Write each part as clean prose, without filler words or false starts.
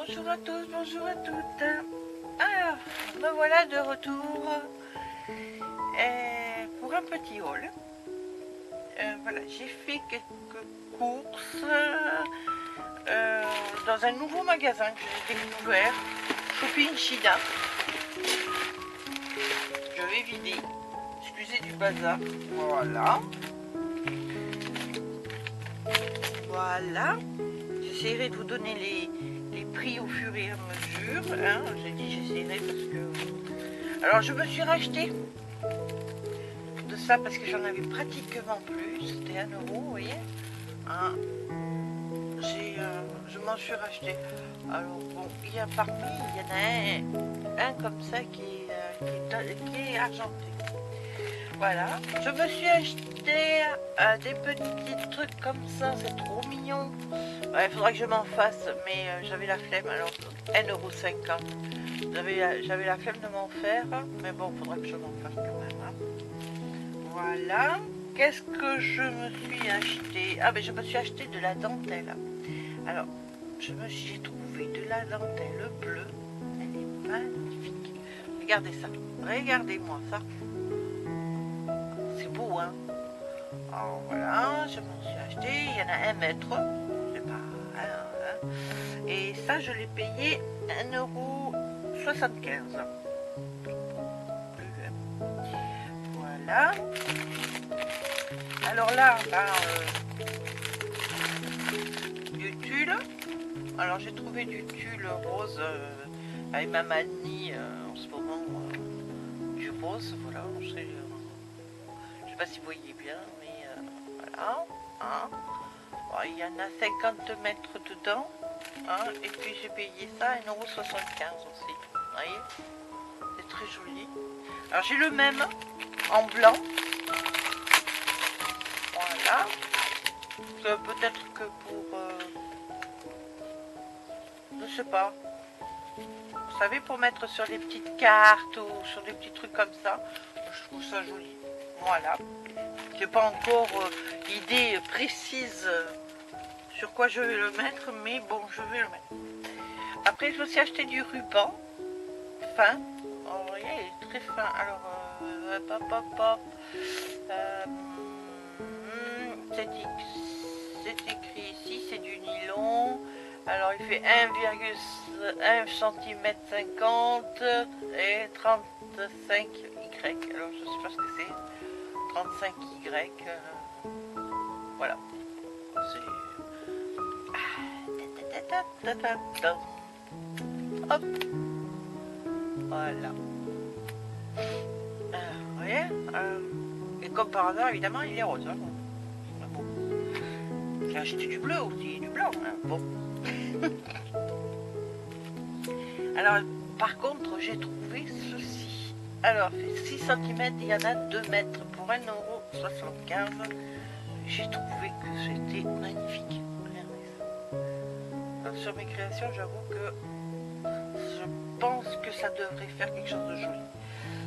Bonjour à tous, bonjour à toutes. Alors, me voilà de retour pour un petit haul. Voilà, j'ai fait quelques courses dans un nouveau magasin que j'ai découvert, Shopping China. Je vais vider, excusez du bazar. Voilà. Voilà. J'essaierai de vous donner les prix au fur et à mesure. Hein. J'ai dit j'essaierai parce que... Alors je me suis racheté de ça parce que j'en avais pratiquement plus. C'était 1 euro, vous voyez. Hein. Je m'en suis racheté. Alors bon, il y a parmi, il y en a un comme ça qui est argenté. Voilà. Je me suis acheté des petits trucs comme ça, c'est trop mignon. Ouais, il faudra que je m'en fasse, mais j'avais la flemme, alors 1,50 €. J'avais la flemme de m'en faire, mais bon, il faudra que je m'en fasse quand même. Hein. Voilà. Qu'est-ce que je me suis acheté? Ah, ben je me suis acheté de la dentelle. Alors, j'ai trouvé de la dentelle bleue. Elle est magnifique. Regardez ça. Regardez-moi ça. C'est beau, hein? Alors voilà, je m'en suis acheté. Il y en a 1 mètre. C'est pas... Hein. Et ça, je l'ai payé 1,75 €. Voilà. Alors là, du tulle. Alors j'ai trouvé du tulle rose avec ma manie en ce moment. Du rose, voilà. Je sais pas si vous voyez bien, mais voilà. Hein. Bon, il y en a 50 mètres dedans. Hein, et puis j'ai payé ça 1,75 € aussi. Vous voyez, c'est très joli. Alors j'ai le même en blanc. Voilà. Peut-être que pour... je sais pas. Vous savez, pour mettre sur des petites cartes ou sur des petits trucs comme ça. Je trouve ça joli. Voilà. J'ai pas encore idée précise sur quoi je vais le mettre, mais bon, je vais le mettre. Après, je vais aussi acheter du ruban fin. Oh, vous voyez, il est très fin. Alors, c'est écrit ici, c'est du nylon. Alors, il fait 1,1 cm 50 et 35 Y. Alors, je sais pas ce que c'est. 35 Y. Voilà. Hop. Voilà. Vous voyez, et comme par hasard, évidemment, il est rose. Hein. Bon. J'ai acheté du bleu aussi, du blanc. Hein. Bon. Alors, par contre, j'ai trouvé ceci. Alors, fait 6 cm, il y en a 2 mètres pour 1,75 €. J'ai trouvé que c'était magnifique. Regardez ça. Alors, sur mes créations, j'avoue que je pense que ça devrait faire quelque chose de joli.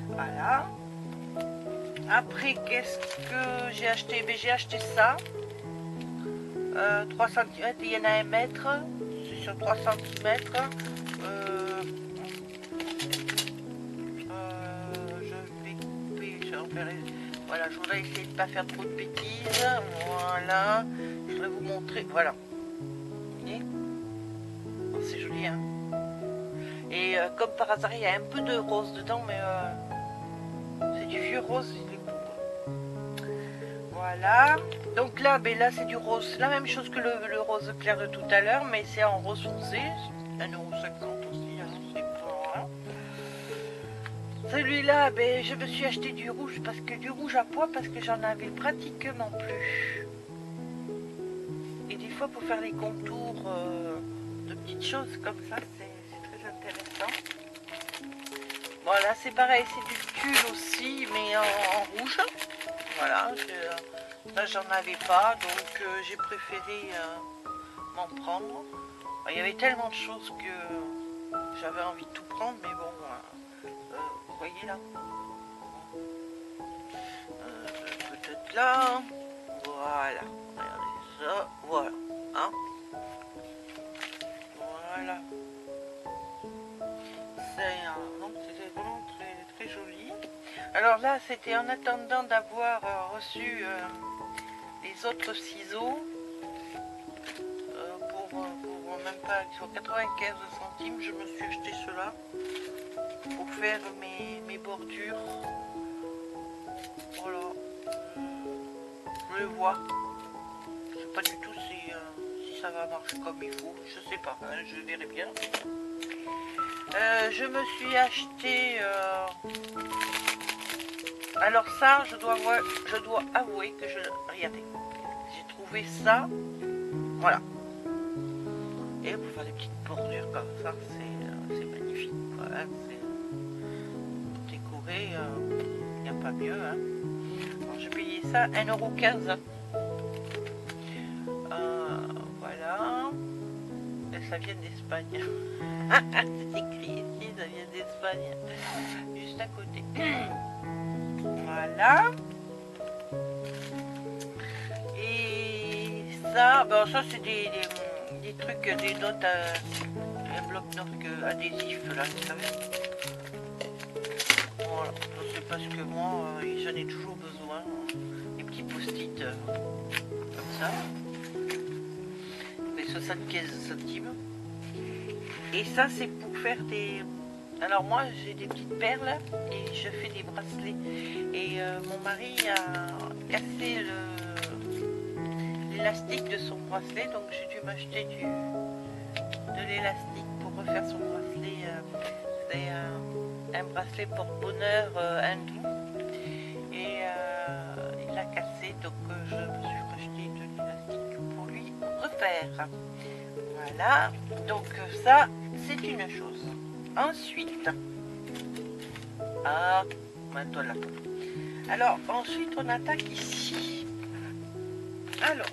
Voilà. Après, qu'est-ce que j'ai acheté? Ben, j'ai acheté ça. 3 cm, il y en a 1 mètre. C'est sur 3 cm. Je vais couper. Voilà, je voudrais essayer de ne pas faire trop de bêtises. Voilà. Je voudrais vous montrer. Voilà. Vous voyez? Oh, c'est joli, hein? Et comme par hasard, il y a un peu de rose dedans, mais c'est du vieux rose, il est beau. Voilà. Donc là, ben là c'est du rose. C'est la même chose que le rose clair de tout à l'heure, mais c'est en rose foncé. 1,50 € aussi, hein, c'est pas... Celui-là, ben, je me suis acheté du rouge à pois parce que j'en avais pratiquement plus. Et des fois, pour faire les contours de petites choses comme ça, c'est très intéressant. Voilà, c'est pareil, c'est du tulle aussi, mais en rouge. Voilà, là j'en avais pas, donc j'ai préféré m'en prendre. Il y avait tellement de choses que j'avais envie de tout prendre, mais bon, vous voyez là. Peut-être là. Voilà, regardez ça, voilà. Hein, voilà. Alors là, c'était en attendant d'avoir reçu les autres ciseaux pour même pas, ils sont 95 centimes. Je me suis acheté cela pour faire mes bordures. Voilà, je le vois. Je sais pas du tout si ça va marcher comme il faut. Je sais pas, hein, je verrai bien. Je me suis acheté. Alors ça, je dois avouer que regardez, j'ai trouvé ça. Voilà. Et pour faire des petites bordures comme ça, c'est magnifique. Voilà, pour décorer, il n'y a pas mieux. Hein. J'ai payé ça 1,15 €. Voilà. Et ça vient d'Espagne. C'est écrit ici, ça vient d'Espagne. Juste à côté. Voilà. Et ça, bon, ça c'est des trucs, des notes, un bloc-notes adhésifs là, vous savez. Voilà, c'est parce que moi, j'en ai toujours besoin. Des petits post-it comme ça. Mais 75 centimes. Et ça, c'est pour faire des... Alors moi, j'ai des petites perles et je fais des bracelets. Et mon mari a cassé l'élastique de son bracelet, donc j'ai dû m'acheter de l'élastique pour refaire son bracelet. C'est un bracelet porte-bonheur hindou. Et il a cassé, donc je me suis racheté de l'élastique pour lui refaire. Voilà, donc ça, c'est une chose. Ensuite, maintenant là. Alors, ensuite, on attaque ici. Alors,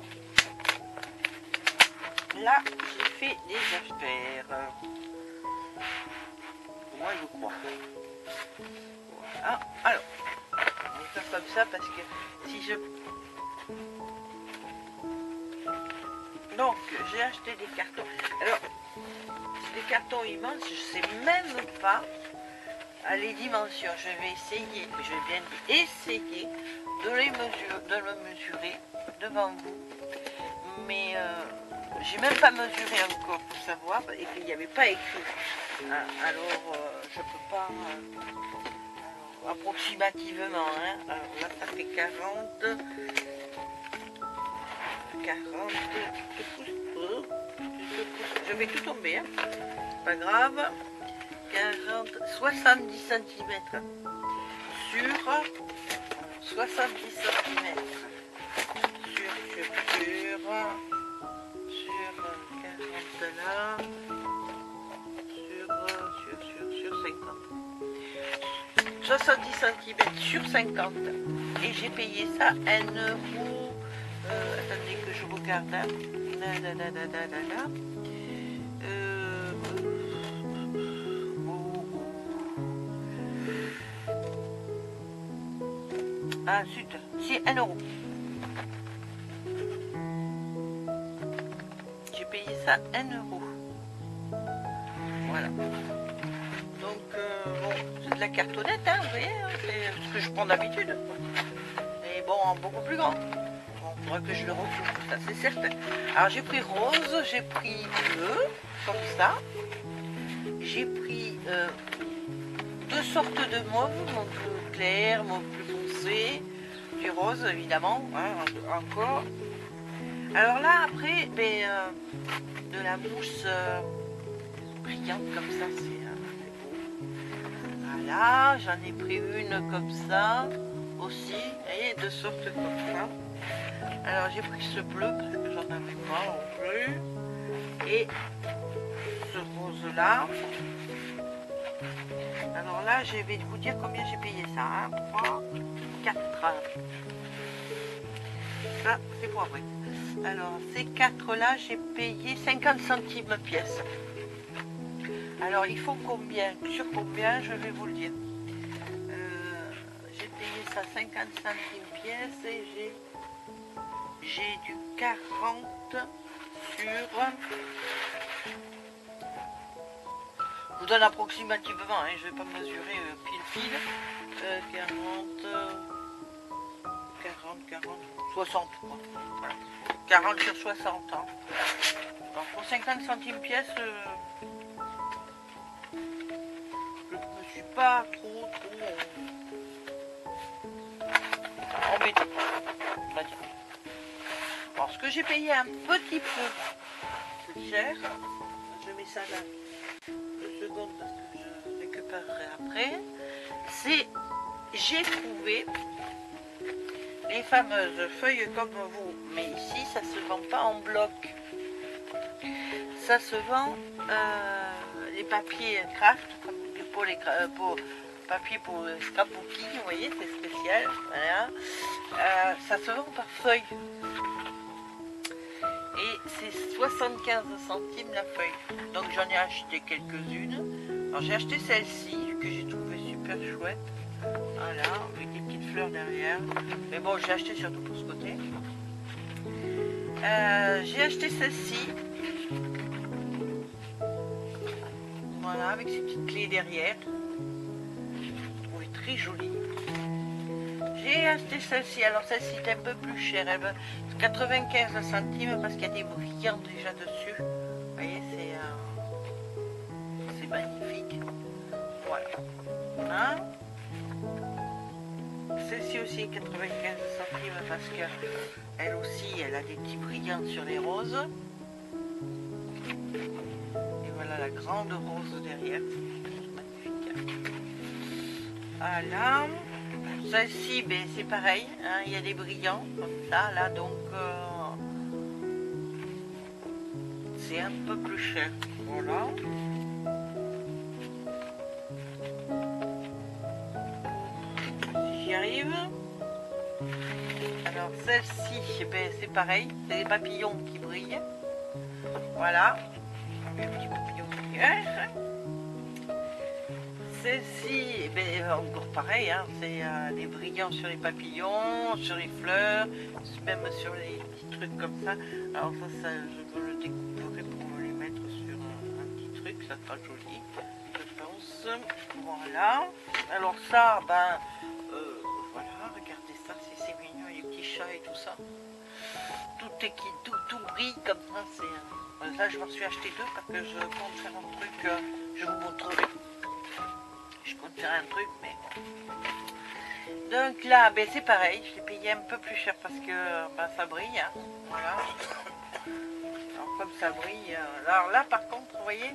là, j'ai fait des affaires. Moi, je crois. Voilà. Alors, on va faire comme ça parce que si je... Donc, j'ai acheté des cartons. Alors, des cartons immenses, je ne sais même pas les dimensions. Je vais essayer, je vais bien essayer de le mesurer devant vous. Mais j'ai même pas mesuré encore pour savoir et qu'il n'y avait pas écrit. Alors, je ne peux pas approximativement. Hein. Alors là, ça fait 40. Je vais tout tomber, hein. Pas grave. 70 cm sur 70 cm sur 40 là, sur 50. 70 cm sur 50. Et j'ai payé ça 1 €. Attendez que je regarde. Hein. Ah zut, c'est 1 €. J'ai payé ça 1 €. Voilà. Donc bon, c'est de la cartonnette, hein, vous voyez, hein, c'est ce que je prends d'habitude. Mais bon, beaucoup plus grand. Bon, il faudra que je le retrouve, ça c'est certain. Alors j'ai pris rose, j'ai pris bleu, comme ça. J'ai pris 2 sortes de mauve, mauve plus clair, mauve plus foncé, du rose évidemment, hein, encore. Alors là après, ben, de la mousse brillante comme ça, c'est beau. Voilà, j'en ai pris une comme ça aussi, vous voyez, 2 sortes comme ça. Alors j'ai pris ce bleu parce que j'en avais pas non plus, et ce rose là. Alors là, je vais vous dire combien j'ai payé ça. 1, 3, 4. Ça, c'est pour après. Alors, ces 4 là, j'ai payé 50 centimes pièce. Alors, il faut combien? Sur combien? Je vais vous le dire. J'ai payé ça 50 centimes pièce et j'ai du 40 sur... Je vous donne approximativement, hein, je ne vais pas mesurer pile. 40, 60, quoi. Voilà. 40 sur 60. Hein. Alors pour 50 centimes pièce, je ne suis pas trop embêtée, on va dire. Alors ce que j'ai payé un petit peu plus cher, je mets ça là 2 secondes parce que je récupérerai après, c'est j'ai trouvé les fameuses feuilles comme vous, mais ici ça se vend pas en bloc, ça se vend les papiers craft comme pour les papier pour le scrapbooking, vous voyez, c'est spécial, voilà. Ça se vend par feuille et c'est 75 centimes la feuille, donc j'en ai acheté quelques-unes. Alors j'ai acheté celle-ci que j'ai trouvé super chouette, voilà, avec des petites fleurs derrière, mais bon j'ai acheté surtout pour ce côté. J'ai acheté celle-ci, voilà, avec ces petites clés derrière, je trouvais très jolie. J'ai acheté celle-ci, alors celle-ci est un peu plus chère, elle va 95 centimes parce qu'il y a des brillants déjà dessus. Vous voyez, c'est magnifique. Voilà. Hein, celle-ci aussi 95 centimes parce qu'elle aussi, elle a des petits brillants sur les roses. Et voilà la grande rose derrière. Magnifique. Voilà. Celle-ci, ben, c'est pareil, hein, il y a des brillants comme ça, là, donc c'est un peu plus cher. Voilà. Si j'y arrive. Alors celle-ci, ben, c'est pareil, c'est des papillons qui brillent. Voilà. Un petit papillon qui brille. Celle-ci, ben, encore pareil, hein, c'est des brillants sur les papillons, sur les fleurs, même sur les petits trucs comme ça. Alors ça je me le découperai pour les mettre sur un petit truc, ça sera joli, je pense. Voilà. Alors ça, ben, voilà, regardez ça, c'est mignon, les petits chats et tout ça. Tout brille comme ça. Là, je m'en suis acheté 2 parce que je compte faire un truc, je vous montrerai. Je compte faire un truc, mais bon. Donc là, ben, c'est pareil, je l'ai payé un peu plus cher parce que ben, ça brille. Hein. Voilà. Alors comme ça brille. Alors là, par contre, vous voyez,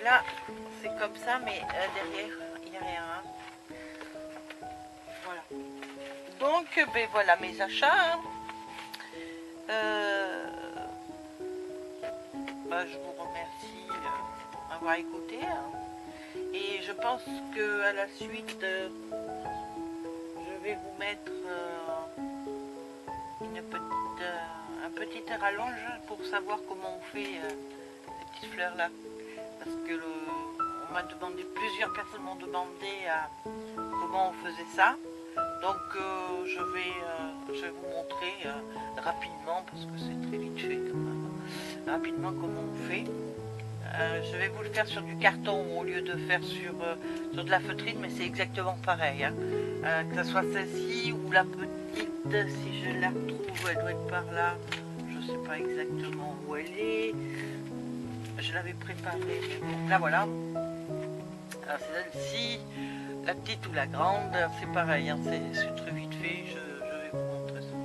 là, c'est comme ça, mais derrière, il n'y a rien. Hein. Voilà. Donc, ben voilà mes achats. Hein. Ben, je vous remercie d'avoir écouté. Hein. Et je pense que à la suite, je vais vous mettre un petit rallonge pour savoir comment on fait ces petites fleurs là. Parce que on m'a demandé, plusieurs personnes m'ont demandé comment on faisait ça. Donc je vais vous montrer rapidement, parce que c'est très vite fait quand même, rapidement comment on fait. Je vais vous le faire sur du carton au lieu de faire sur de la feutrine, mais c'est exactement pareil. Hein. Que ce soit celle-ci ou la petite, si je la retrouve, elle doit être par là. Je ne sais pas exactement où elle est. Je l'avais préparée. Bon, là voilà. Alors c'est celle-ci, la petite ou la grande, c'est pareil. Hein. C'est très vite fait. Je vais vous montrer ça.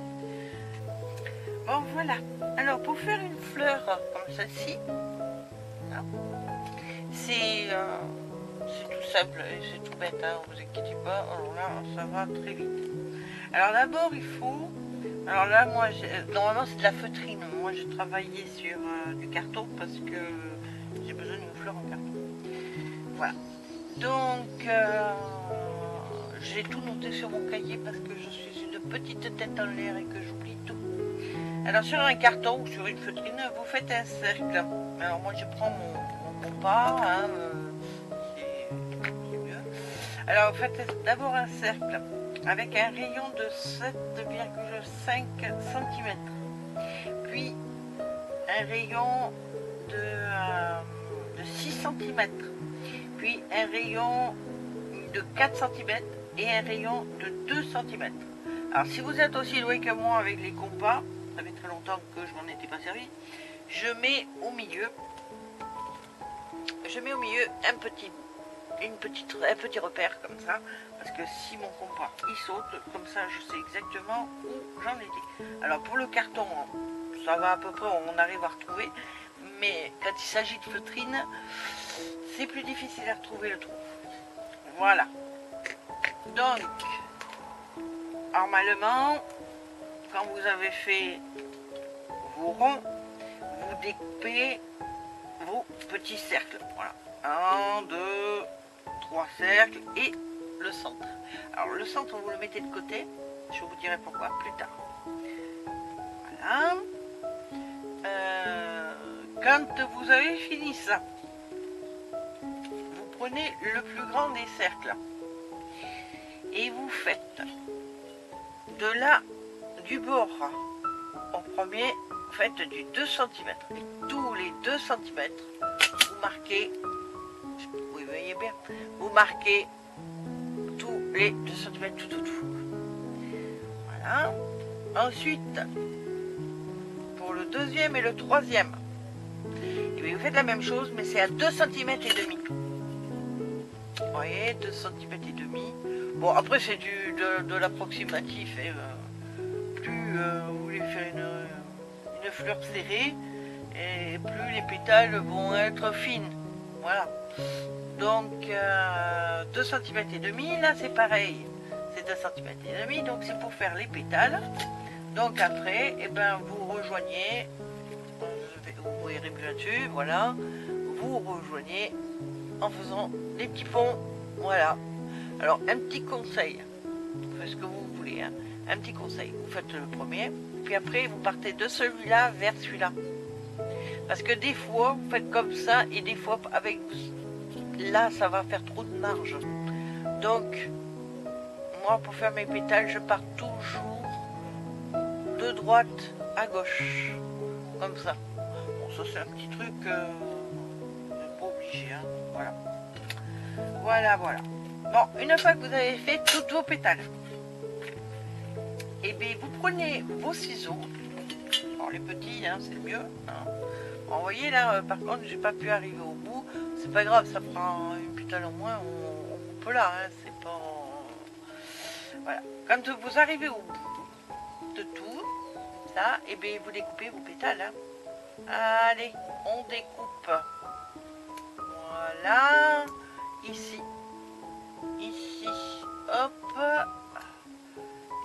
Bon voilà. Alors pour faire une fleur comme celle-ci. C'est tout simple et c'est tout bête, hein, vous inquiétez pas. Alors là, ça va très vite. Alors d'abord, il faut... Alors là, moi, normalement, c'est de la feutrine. Moi, j'ai travaillé sur du carton parce que j'ai besoin d'une fleur en carton. Voilà. Donc, j'ai tout noté sur mon cahier parce que je suis une petite tête en l'air et que j'oublie tout. Alors, sur un carton ou sur une feutrine, vous faites un cercle. Alors, moi, je prends mon compas, hein, c'est mieux. Alors, vous faites d'abord un cercle avec un rayon de 7,5 cm. Puis, un rayon de 6 cm. Puis, un rayon de 4 cm et un rayon de 2 cm. Alors si vous êtes aussi doué que moi avec les compas, ça fait très longtemps que je m'en étais pas servi, je mets au milieu un petit repère comme ça, parce que si mon compas il saute, comme ça je sais exactement où j'en étais. Alors pour le carton, ça va à peu près, on arrive à retrouver, mais quand il s'agit de feutrine, c'est plus difficile à retrouver le trou. Voilà. Donc, normalement, quand vous avez fait vos ronds, vous découpez vos petits cercles. Voilà. 1, 2, 3 cercles et le centre. Alors le centre, vous le mettez de côté. Je vous dirai pourquoi plus tard. Voilà. Quand vous avez fini ça, vous prenez le plus grand des cercles et vous faites de là, du bord au premier, vous faites du 2 cm. Et tous les 2 cm, vous marquez, vous voyez bien, vous marquez tous les 2 cm tout autour. Voilà. Ensuite, pour le deuxième et le troisième, et bien vous faites la même chose, mais c'est à 2 cm et demi. Vous voyez, 2 cm et demi. Bon, après c'est de l'approximatif. Et, plus vous voulez faire une fleur serrée, et plus les pétales vont être fines. Voilà. Donc 2 cm et demi, là c'est pareil. C'est 2 cm et demi, donc c'est pour faire les pétales. Donc après, et ben, vous rejoignez, vous verrez plus là-dessus, voilà. Vous rejoignez en faisant des petits ponts. Voilà. Alors un petit conseil, faites ce que vous voulez, hein. Un petit conseil, vous faites le premier, puis après vous partez de celui-là vers celui-là. Parce que des fois, vous faites comme ça, et des fois avec là, ça va faire trop de marge. Donc, moi pour faire mes pétales, je pars toujours de droite à gauche, comme ça. Bon, ça c'est un petit truc, pas obligé, hein. Voilà. Voilà, voilà. Bon, une fois que vous avez fait tous vos pétales, et bien vous prenez vos ciseaux, alors les petits, hein, c'est le mieux, hein. Bon, vous voyez là, par contre, j'ai pas pu arriver au bout, c'est pas grave, ça prend une pétale en moins, on coupe là, hein, c'est pas... Voilà. Quand vous arrivez au bout de tout, ça, et bien vous découpez vos pétales, hein. Allez, on découpe. Voilà, ici, ici, hop,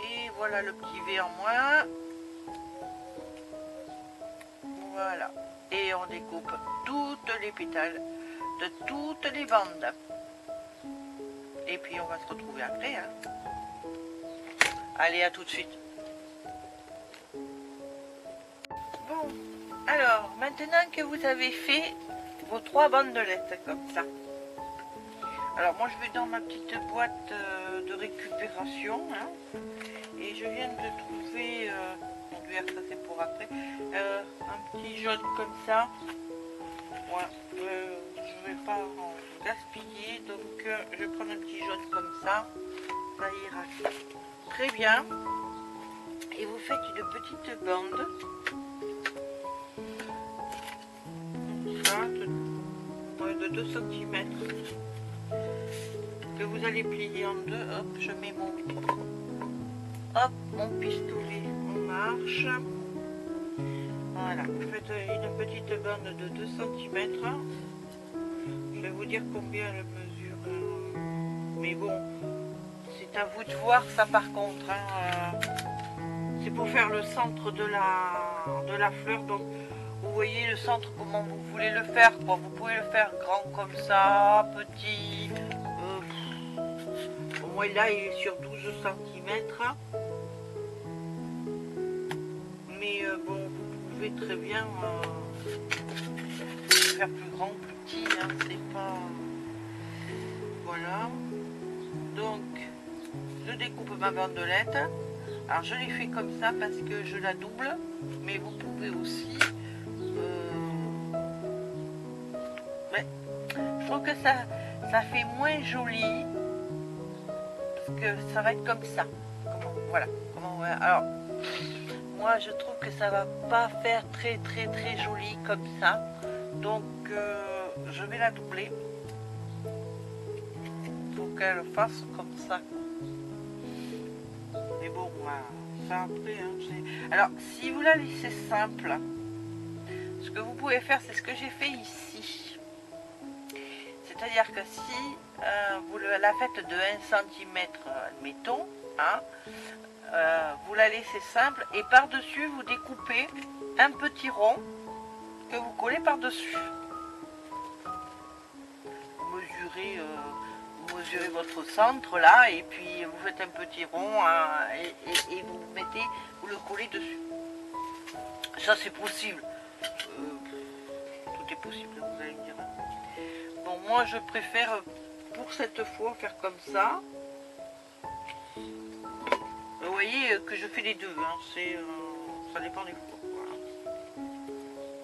et voilà le petit V en moins. Voilà, et on découpe toutes les pétales de toutes les bandes. Et puis on va se retrouver après, hein. Allez, à tout de suite. Bon, alors, maintenant que vous avez fait vos 3 bandelettes comme ça, alors moi je vais dans ma petite boîte de récupération, hein, et je viens de trouver, ça c'est pour après, un petit jaune comme ça. Voilà, je vais pas en gaspiller, donc je vais prendre un petit jaune comme ça ira très bien. Et vous faites une petite bande, de 2 cm, que vous allez plier en deux. Hop, je mets mon pistolet en marche. Voilà, vous faites une petite bande de 2 cm. Je vais vous dire combien elle mesure, mais bon, c'est à vous de voir ça par contre, hein. C'est pour faire le centre de la fleur, donc vous voyez le centre, comment vous voulez le faire, quoi. Vous pouvez le faire grand comme ça, petit, au moins là il est sur 12 cm, mais bon, vous pouvez très bien faire plus grand, plus petit, hein, c'est pas... Voilà, donc je découpe ma bandelette. Alors je l'ai fait comme ça parce que je la double, mais vous pouvez aussi... Ouais. Je trouve que ça fait moins joli, parce ça va être comme ça. Voilà. Alors, moi je trouve que ça va pas faire très joli comme ça. Donc je vais la doubler. Il faut qu'elle fasse comme ça. Mais bon, ça après. Alors, si vous la laissez simple, ce que vous pouvez faire, c'est ce que j'ai fait ici. C'est-à-dire que si vous la faites de 1 cm, admettons, hein, vous la laissez simple et par-dessus, vous découpez un petit rond que vous collez par-dessus. Vous mesurez votre centre là et puis vous faites un petit rond hein, et vous le collez dessus. Ça c'est possible. Tout est possible, vous allez me dire. Bon, moi je préfère pour cette fois faire comme ça. Vous voyez que je fais les deux, hein, ça dépend des fois.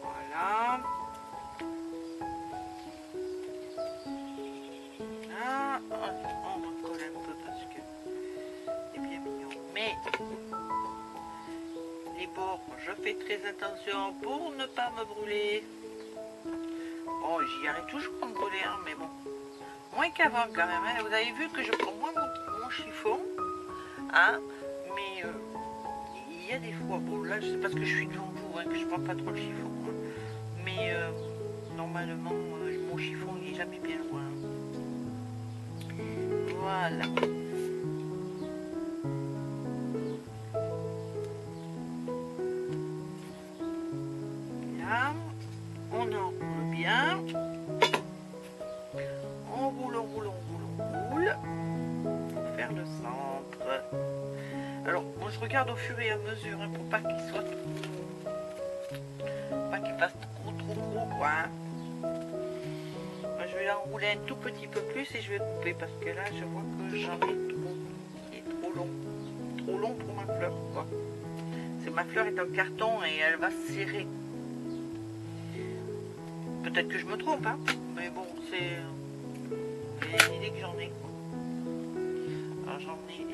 Voilà. Là, on recolle un peu parce que c'est bien mignon. Mais les bords, je fais très attention pour ne pas me brûler. Bon, j'y arrive toujours à me brûler, hein, mais bon. Moins qu'avant quand même. Hein. Vous avez vu que je prends moins mon chiffon. Hein, mais il y a des fois, bon là c'est parce que je suis devant vous, hein, que je prends pas trop le chiffon. Hein. Mais normalement, mon chiffon il est jamais bien loin. Voilà. Là, on enroule bien. On roule. Pour faire le centre. Alors, moi je regarde au fur et à mesure hein, pour pas qu'il soit pas qu'il fasse trop quoi. Hein. Moi, je vais l'enrouler un tout petit peu plus et je vais couper parce que là je vois que j'en ai trop. Il est trop long pour ma fleur quoi. Ma fleur est en carton et elle va se serrer. Peut-être que je me trompe hein, mais bon c'est l'idée que j'en ai quoi. Alors j'en ai mis.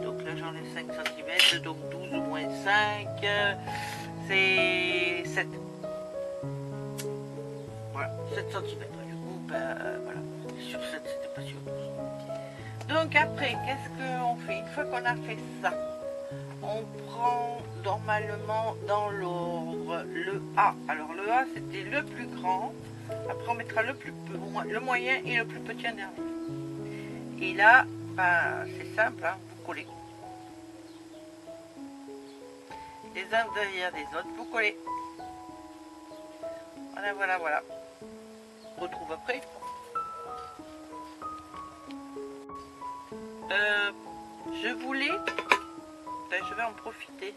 Donc là j'enlève 5 cm, donc 12 moins 5, c'est 7. Voilà, 7 cm. Du coup, voilà, sur 7, c'était pas sur 12. Donc après, qu'est-ce qu'on fait? Une fois qu'on a fait ça, on prend normalement dans l'ordre le A. Alors le A, c'était le plus grand. Après, on mettra le moyen et le plus petit en dernier. Et là, c'est simple, hein, vous collez. Les uns derrière les autres, vous collez. Voilà. On retrouve après. Je vais en profiter.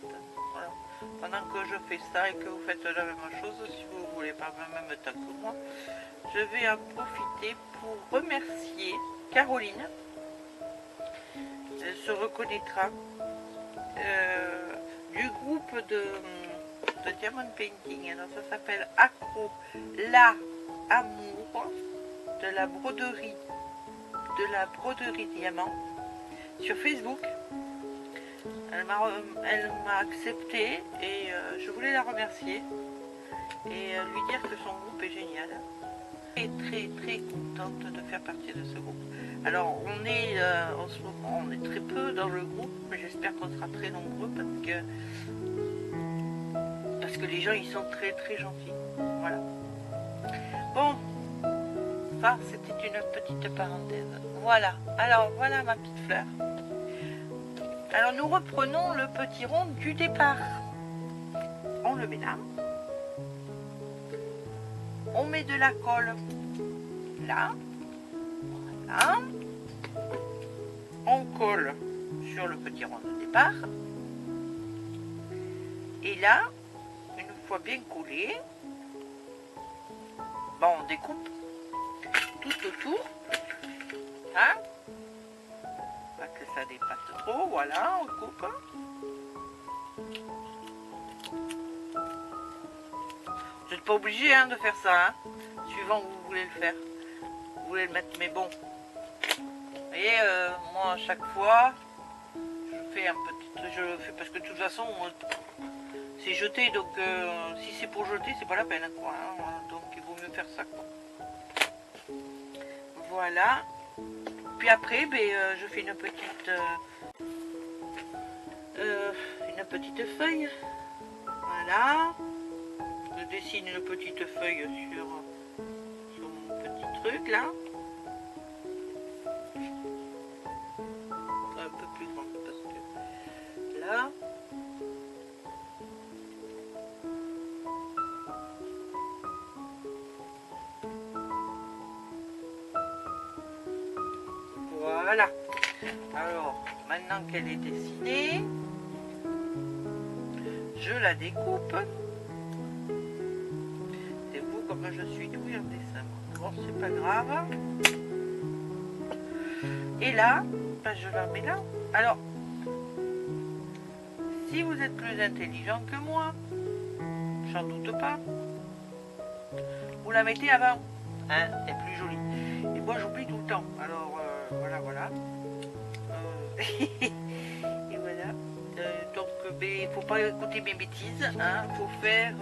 Voilà. Pendant que je fais ça et que vous faites la même chose, si vous voulez pas en même temps que moi, je vais en profiter pour remercier Caroline. Elle se reconnaîtra du groupe de Diamond Painting. Alors ça s'appelle Accro la Amour de la broderie diamant sur Facebook. Elle m'a accepté et je voulais la remercier et lui dire que son groupe est génial. Et très contente de faire partie de ce groupe. Alors on est en ce moment on est très peu dans le groupe, mais j'espère qu'on sera très nombreux parce que les gens ils sont très gentils. Voilà. Bon, ça c'était une petite parenthèse. Voilà. Alors voilà ma petite fleur. Alors nous reprenons le petit rond du départ. On le met là. On met de la colle là. Voilà. On colle sur le petit rond de départ. Et là, une fois bien collé, on découpe tout autour. Hein, pas que ça dépasse trop, voilà, on coupe. Vous n'êtes pas obligé hein, de faire ça, hein, suivant où vous voulez le faire. voulais le mettre, mais bon. Vous voyez, moi à chaque fois, je fais un petit, je le fais parce que de toute façon, c'est jeté, donc si c'est pour jeter, c'est pas la peine, quoi. Hein, donc il vaut mieux faire ça, quoi. Voilà. Puis après, ben, je fais une petite feuille. Voilà. Je dessine une petite feuille sur mon petit truc là. Un peu plus grande parce que là. Voilà. Alors, maintenant qu'elle est dessinée, je la découpe. C'est vous comme je suis douée en dessin. Bon, c'est pas grave. Et là, ben, je la mets là. Alors, si vous êtes plus intelligent que moi, j'en doute pas, vous la mettez avant. Hein, c'est plus joli. Et moi, j'oublie tout le temps. Alors, voilà. Et voilà. Donc, il faut pas écouter mes bêtises. Hein, faut faire...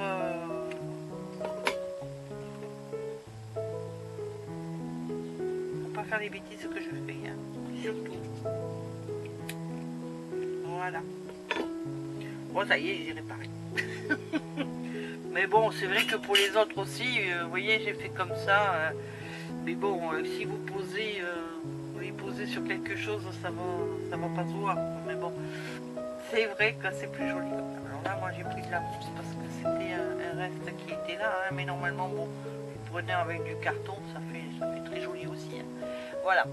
faut pas faire les bêtises que je fais. Hein, surtout. Voilà. Bon, ça y est, j'ai réparé. Mais bon, c'est vrai que pour les autres aussi, vous voyez, j'ai fait comme ça. Mais bon, si vous posez... poser sur quelque chose, ça va pas se voir. Mais bon, c'est vrai que c'est plus joli comme ça. Alors là, moi j'ai pris de la mousse parce que c'était un reste qui était là, hein, mais normalement, bon, vous prenez avec du carton, ça fait très joli aussi. Hein. Voilà.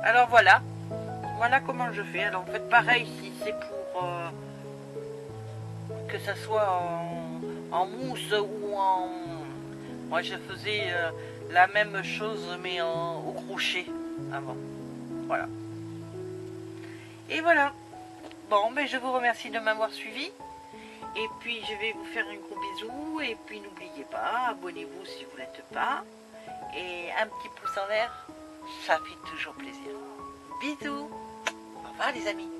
Alors voilà comment je fais. Alors en fait, pareil, si c'est pour que ça soit en mousse ou en... Moi je faisais la même chose mais au crochet avant. Voilà. Et voilà. Bon, ben je vous remercie de m'avoir suivi. Et puis je vais vous faire un gros bisou. Et puis n'oubliez pas, abonnez-vous si vous n'êtes pas. Et un petit pouce en l'air, ça fait toujours plaisir. Bisous. Au revoir les amis.